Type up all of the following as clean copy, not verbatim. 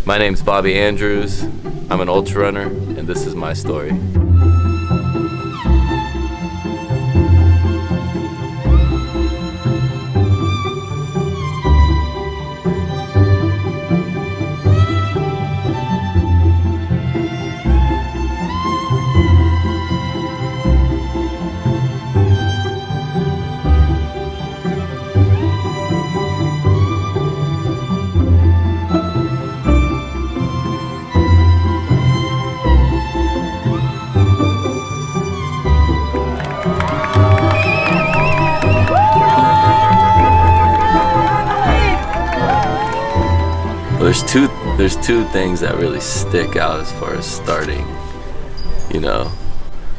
My name's Bobby Andrews. I'm an ultra runner, and this is my story. There's two things that really stick out as far as starting. You know,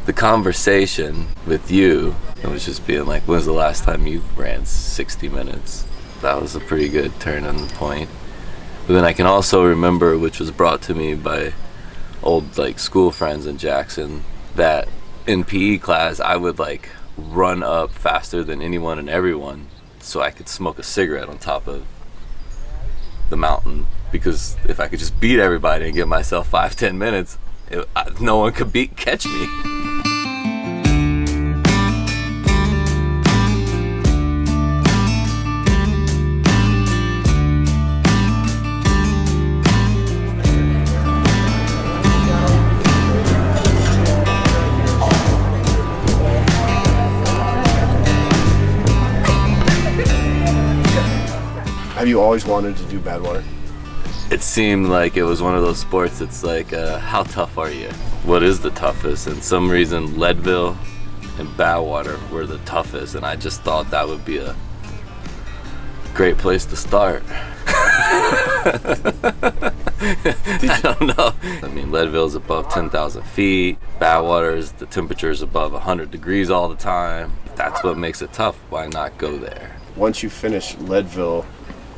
the conversation with you, it was just being like, when's the last time you ran 60 minutes? That was a pretty good turning point. But then I can also remember, which was brought to me by old like school friends in Jackson, that in PE class I would like run up faster than anyone and everyone so I could smoke a cigarette on top of the mountain, because if I could just beat everybody and give myself 5-10 minutes, no one could catch me. Have you always wanted to do Badwater? It seemed like it was one of those sports. It's like, how tough are you? What is the toughest? And some reason Leadville and Badwater were the toughest, and I just thought that would be a great place to start. I don't know. I mean, Leadville's above 10,000 feet. Badwater's, the temperature's above 100 degrees all the time. If that's what makes it tough, why not go there? Once you finish Leadville,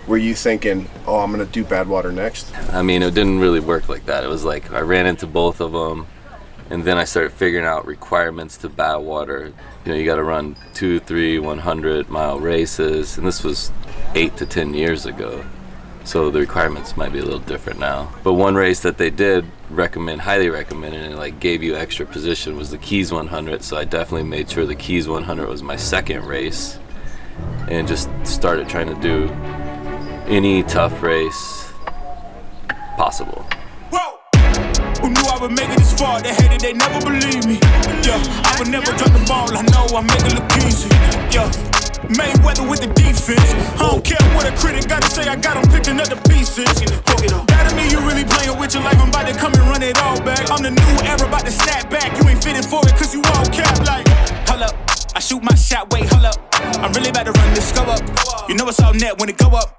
were you thinking, oh, I'm gonna do Badwater next? I mean, it didn't really work like that. It was like I ran into both of them, and then I started figuring out requirements to Badwater. You know, you got to run 2, 3, 100-mile races, and this was 8 to 10 years ago. So the requirements might be a little different now. But one race that they did recommend, highly recommended, and it like gave you extra position was the Keys 100. So I definitely made sure the Keys 100 was my second race, and just started trying to do any tough race possible. Whoa! Who knew I would make it this far? They hated, they never believed me. Yeah, I would never drop the ball. I know I make it look easy. Yeah, Mayweather with the defense. I don't care what a critic gotta say. I got them picking up the pieces. That to me, you really playing with your life. I'm about to come and run it all back. I'm the new era, about to snap back. You ain't fitting for it, cause you all cap like. Hold up, I shoot my shot. Wait, hold up. I'm really about to run this go up. You know it's all net when it go up.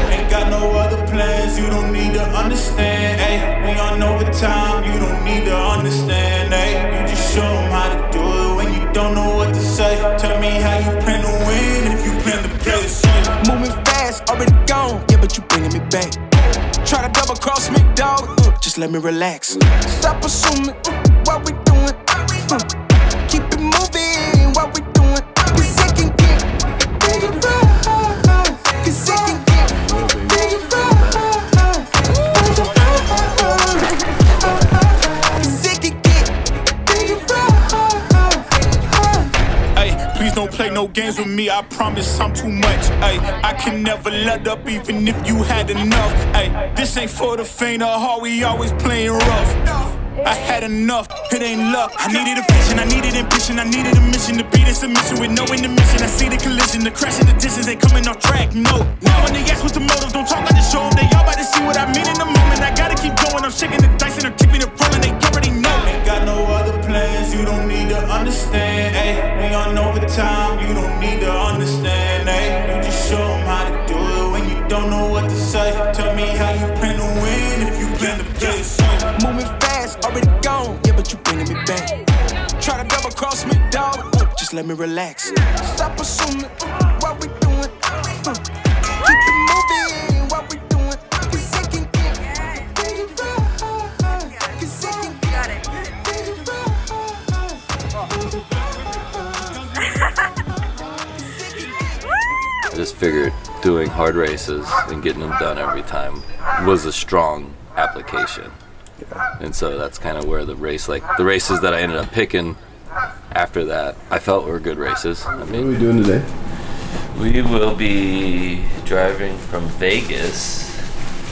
Ain't got no other plans, you don't need to understand, ayy. We on overtime, you don't need to understand, ayy. You just show them how to do it when you don't know what to say. Tell me how you plan to win if you plan to play the same. Moving fast, already gone, yeah, but you bringing me back. Try to double cross me, dog, just let me relax. Stop assuming what we doing. Keep it moving, what we doing. Cause it can get bigger, cause it can get don't play no games with me, I promise I'm too much. Ay, I can never let up even if you had enough. Ay, this ain't for the faint of heart, we always playing rough. I had enough, it ain't luck. I needed a vision, I needed ambition, I needed a mission to beat a submission with no intermission. I see the collision, the crash in the distance, they coming off track, no. Now when they ask what's the motive, don't talk like the show. They all about to see what I mean in the moment. I gotta keep going, I'm shaking the dice and I'm keeping it rolling. They already know. Ain't got no other plans, you don't need to understand, ayy. We on overtime, you don't need to understand, ayy. You just show them how to do it when you don't know what to say. Tell me how you plan to win if you plan to play the same. Moving fast, already gone, yeah, but you bringing me back. Try to double cross me, dog, just let me relax. Stop assuming what we doing. Keep it moving, what we doing. Cause it can get bigger. Cause it can get I just figured doing hard races and getting them done every time was a strong application. And so that's kind of where the races that I ended up picking after that, I felt were good races. I mean, what are we doing today? We will be driving from Vegas.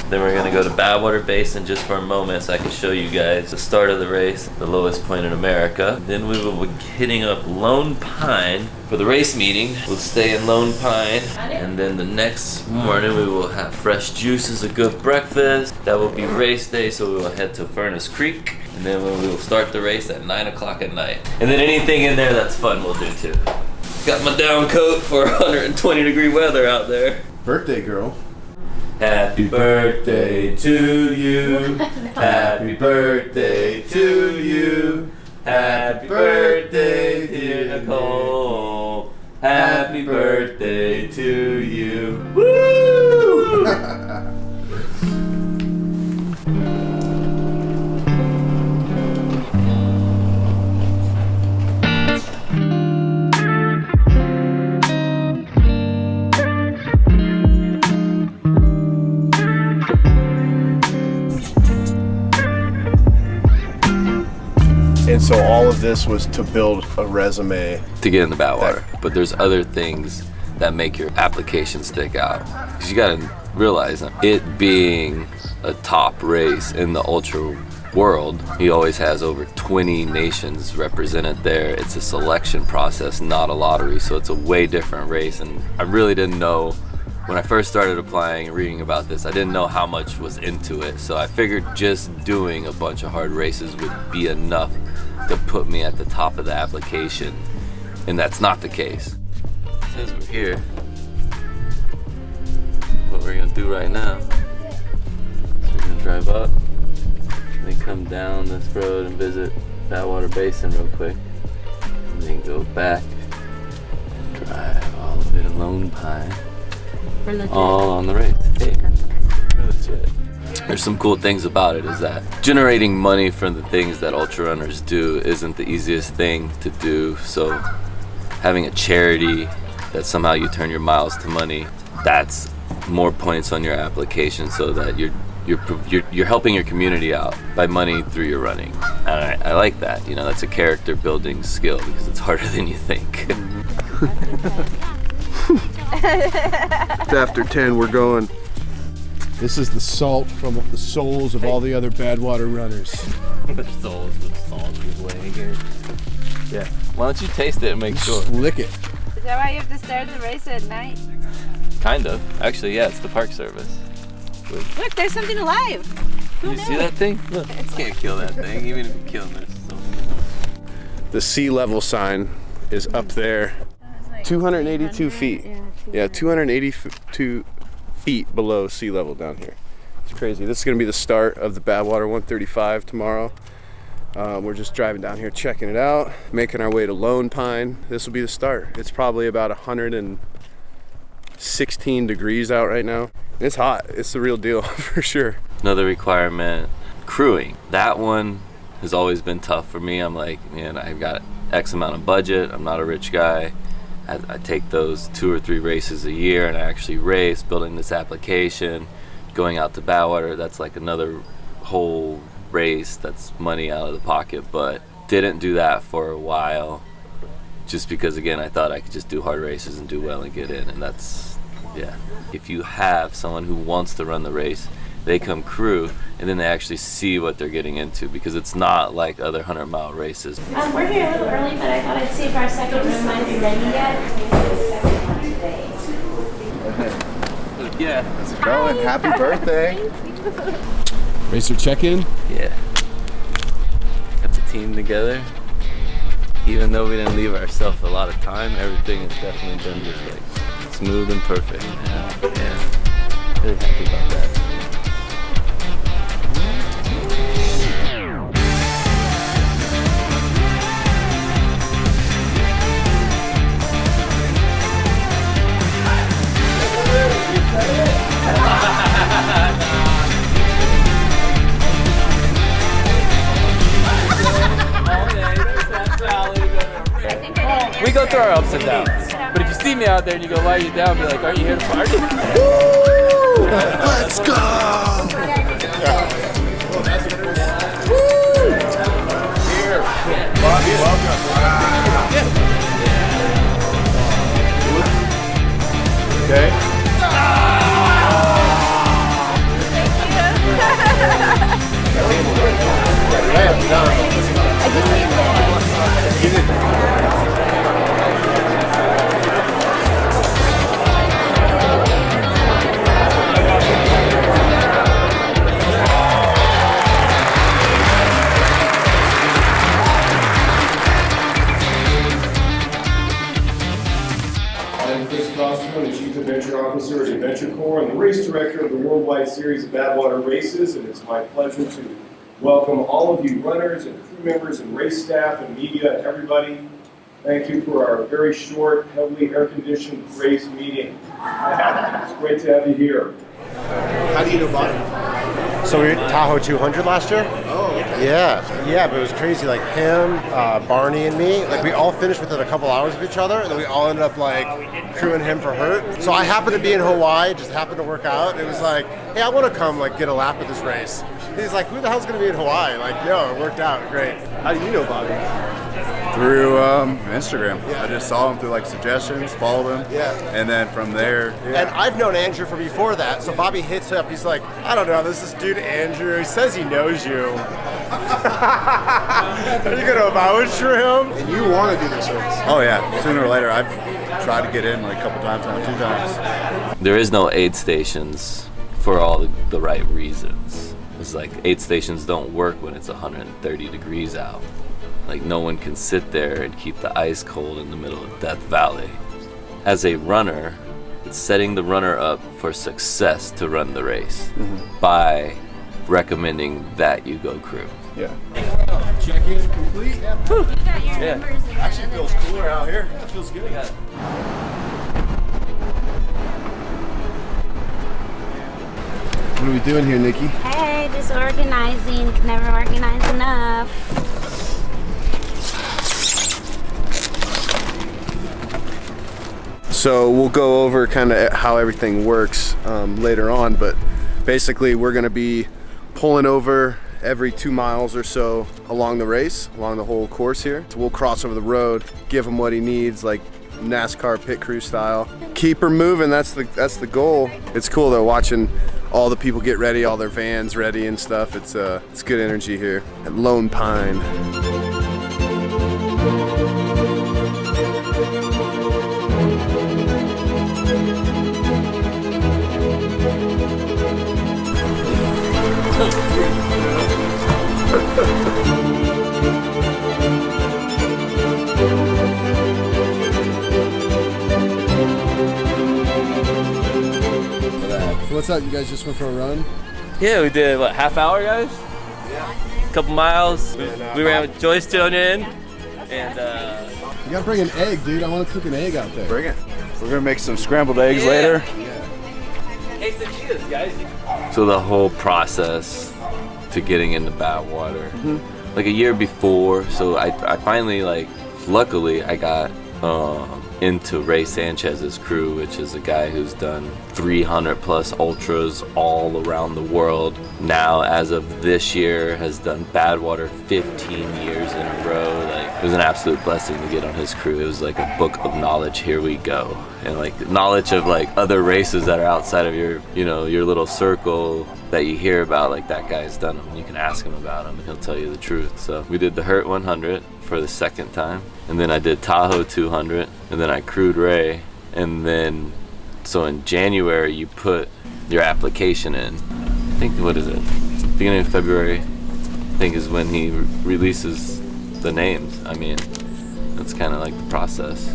Then we're gonna go to Badwater Basin just for a moment so I can show you guys the start of the race, the lowest point in America. Then we will be hitting up Lone Pine for the race meeting. We'll stay in Lone Pine, and then the next morning we will have fresh juices, a good breakfast. That will be race day, so we will head to Furnace Creek, and then we will start the race at 9 o'clock at night. And then anything in there that's fun we'll do too. Got my down coat for 120-degree weather out there. Birthday girl. Happy birthday to you. Happy birthday to you. Happy birthday, dear Nicole. Happy birthday to you. Woo! And so all of this was to build a resume. To get in the Badwater. But there's other things that make your application stick out. Because you gotta realize it being a top race in the ultra world, he always has over 20 nations represented there. It's a selection process, not a lottery. So it's a way different race. And I really didn't know, when I first started applying and reading about this, I didn't know how much was into it. So I figured just doing a bunch of hard races would be enough to put me at the top of the application, and that's not the case. Since we're here, what we're gonna do right now is we're gonna drive up, then come down this road and visit Badwater Basin real quick, and then go back and drive all the way to Lone Pine, all on the race. Hey, we're legit. There's some cool things about it, is that generating money from the things that ultra runners do isn't the easiest thing to do. So having a charity that somehow you turn your miles to money, that's more points on your application, so that you're helping your community out by money through your running. And I like that. You know, that's a character building skill because it's harder than you think. It's after 10, we're going. This is the salt from the souls of all the other Badwater runners. The souls of salt is laying here. Yeah. Why don't you taste it and make sure? Lick it. Is that why you have to start the race at night? Kind of. Actually, yeah, it's the Park Service. Look, there's something alive. You see that thing? Look, you can't kill that thing, even if you kill it. The sea level sign is up there. 282 feet. Yeah, 282 feet below sea level down here. It's crazy. This is going to be the start of the Badwater 135 tomorrow. We're just driving down here, checking it out, making our way to Lone Pine. This will be the start. It's probably about 116 degrees out right now. It's hot. It's the real deal for sure. Another requirement, crewing. That one has always been tough for me. I'm like, man, I've got X amount of budget. I'm not a rich guy. I take those 2 or 3 races a year and I actually race, building this application, going out to Badwater. That's like another whole race. That's money out of the pocket, but didn't do that for a while just because, again, I thought I could just do hard races and do well and get in. And that's, yeah. If you have someone who wants to run the race, they come crew and then they actually see what they're getting into, because it's not like other 100-mile races. We're here a little early, but I thought I'd see if our second room might be ready yet. Yeah. How's it going? Happy birthday. Racer check-in? Yeah. Got the team together. Even though we didn't leave ourselves a lot of time, everything has definitely been just like smooth and perfect. Yeah. Really happy about that. We go through our ups and downs, but if you see see me out there and you go, why are you down? Be like, aren't you here to party? Let's go! Here, Bobby, welcome. Okay. The Chief Adventure Officer at Adventure Corps and the race director of the Worldwide Series of Badwater Races, and it's my pleasure to welcome all of you runners and crew members and race staff and media and everybody. Thank you for our very short, heavily air-conditioned race meeting. It's great to have you here. How do you know Bobby? So we were at Tahoe 200 last year. Oh, okay. Yeah, but it was crazy. Like him, Barney, and me. Like we all finished within a couple hours of each other, and then we all ended up like crewing him for hurt. So I happened to be in Hawaii, just happened to work out. And it was like, hey, I want to come like get a lap at this race. He's like, who the hell's gonna be in Hawaii? Like, no, it worked out great. How do you know Bobby? Through Instagram. Yeah. I just saw him through like suggestions, followed him. Yeah. And then from there, yeah. And I've known Andrew from before that, so Bobby hits up, he's like, I don't know, this is dude Andrew, he says he knows you. Are you gonna vouch for him? And you want to do this race? Oh yeah, sooner or later. I've tried to get in like a couple times now, 2 times. There is no aid stations for all the right reasons. It's like aid stations don't work when it's 130 degrees out. Like no one can sit there and keep the ice cold in the middle of Death Valley. As a runner, it's setting the runner up for success to run the race by recommending that you go crew. Yeah. Check-in complete. You got your numbers. Actually feels cooler out here. It feels good. What are we doing here, Nikki? Hey, just organizing. Can never organize enough. So we'll go over kind of how everything works later on, but basically we're going to be pulling over every 2 miles or so along the race, along the whole course here. So we'll cross over the road, give him what he needs, like NASCAR pit crew style. Keep her moving, that's the goal. It's cool though, watching all the people get ready, all their vans ready and stuff. It's good energy here at Lone Pine. What's up? You guys just went for a run? Yeah, we did, what, half hour, guys? Yeah. Couple miles. We ran with Joyce tuned in. And, You gotta bring an egg, dude. I want to cook an egg out there. Bring it. We're gonna make some scrambled eggs later. quesadillas, guys. So the whole process to getting into Badwater, like a year before, so I finally, like, luckily I got into Ray Sanchez's crew, which is a guy who's done 300 plus ultras all around the world. Now, as of this year, has done Badwater 15 years in a row. Like, it was an absolute blessing to get on his crew. It was like a book of knowledge. Here we go. And like knowledge of like other races that are outside of your, you know, your little circle that you hear about. Like, that guy's done them. You can ask him about them and he'll tell you the truth. So we did the Hurt 100 for the second time, and then I did Tahoe 200, and then I crewed Ray, and then so in January you put your application in. I think, what is it, beginning of February I think is when he releases the names. I mean, that's kind of like the process.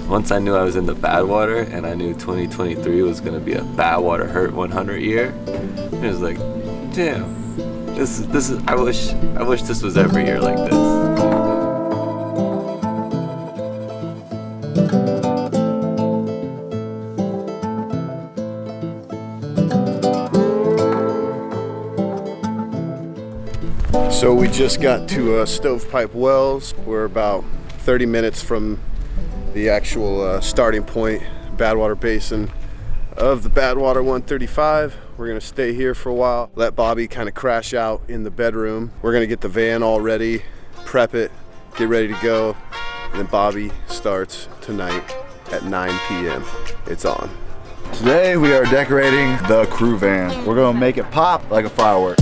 Once I knew I was in the Badwater and I knew 2023 was going to be a Badwater Hurt 100 year, it was like, damn, this is I wish this was every year like this. So we just got to Stovepipe Wells. We're about 30 minutes from the actual starting point, Badwater Basin of the Badwater 135. We're gonna stay here for a while, let Bobby kind of crash out in the bedroom. We're gonna get the van all ready, prep it, get ready to go, and then Bobby starts tonight at 9 p.m. It's on. Today we are decorating the crew van. We're gonna make it pop like a firework.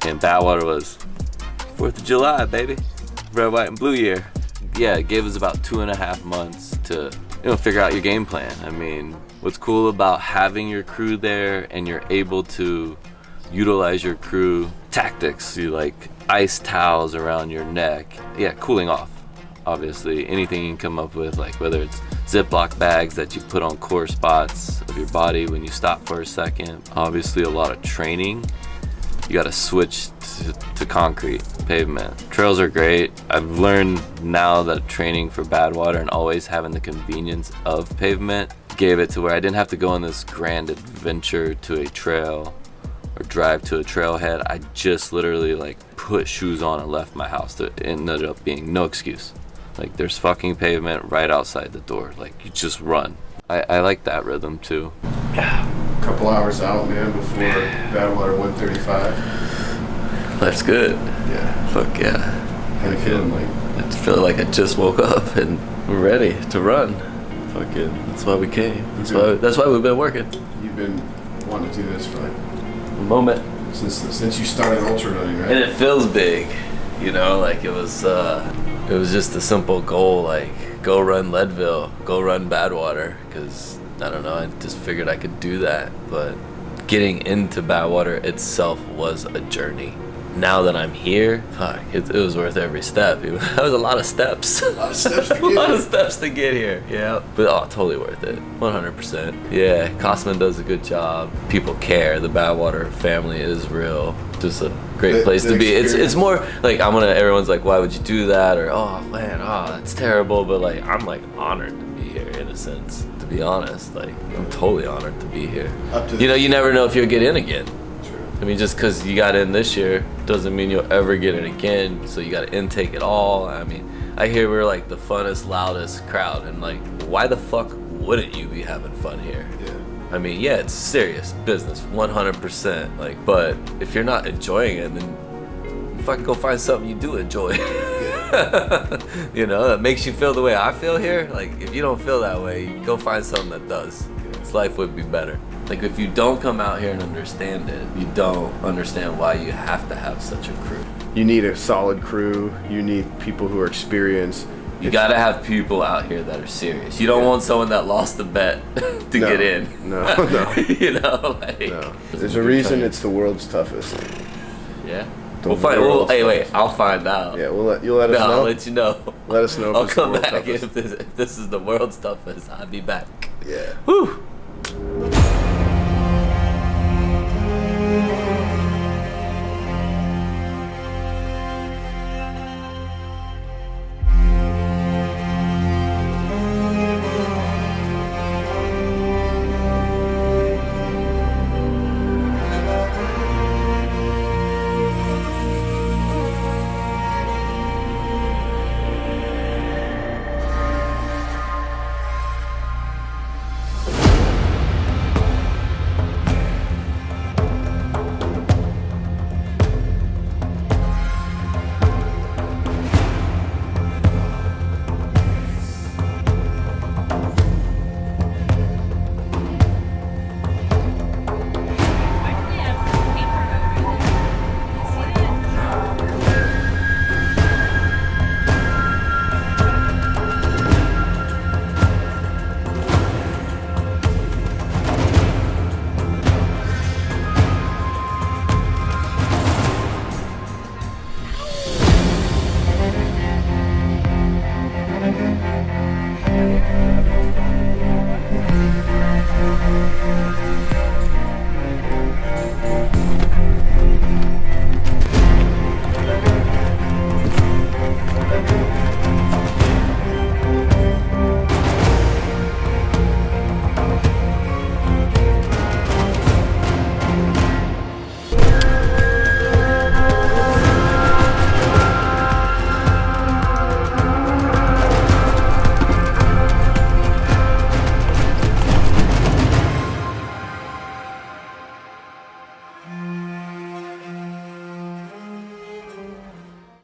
And Badwater was 4th of July, baby. Red, white, and blue year. Yeah, it gave us about 2.5 months to, figure out your game plan. I mean, what's cool about having your crew there and you're able to utilize your crew tactics, you like ice towels around your neck. Yeah, cooling off, obviously. Anything you can come up with, like whether it's Ziploc bags that you put on core spots of your body when you stop for a second. Obviously a lot of training. You gotta switch to concrete, pavement. Trails are great. I've learned now that training for Badwater and always having the convenience of pavement gave it to where I didn't have to go on this grand adventure to a trail or drive to a trailhead. I just literally like put shoes on and left my house. It ended up being no excuse. Like there's fucking pavement right outside the door. Like you just run. I like that rhythm too. Yeah. Couple hours out, man, before Badwater 135. Life's good. Yeah. Fuck yeah. How you feeling like? I feel like I just woke up and we're ready to run. Fucking, that's why we came. That's why we've been working. You've been wanting to do this for like a moment since you started ultra running, right? And it feels big, like it was just a simple goal, like go run Leadville, go run Badwater, because I don't know, I just figured I could do that. But getting into Badwater itself was a journey. Now that I'm here, fuck, it was worth every step. That was a lot of steps. A lot of steps to get here. A lot of steps to get here, yeah. But totally worth it, 100%. Yeah, Cosman does a good job. People care. The Badwater family is real. Just a great place to be. It's more like everyone's like, why would you do that? Or oh man, that's terrible. But like I'm like honored to be here in a sense. To be honest, like I'm totally honored to be here. You never know if you'll get in again. I mean, just because you got in this year doesn't mean you'll ever get in again. So you got to intake it all. I mean, I hear we're like the funnest, loudest crowd, and like, why the fuck wouldn't you be having fun here? Yeah. I mean, yeah, it's serious business, 100%. Like, but if you're not enjoying it, then fucking go find something you do enjoy. That makes you feel the way I feel here. Like, if you don't feel that way, go find something that does. This life would be better. Like, if you don't come out here and understand it, you don't understand why you have to have such a crew. You need a solid crew. You need people who are experienced. You gotta have people out here that are serious. You don't want someone that lost the bet to get in. No. No. There's a reason it's the world's toughest. Yeah. I'll find out. Yeah, you'll let us know. I'll let you know. Let us know. I'll come back if this is the world's toughest. I'll be back. Yeah. Whew.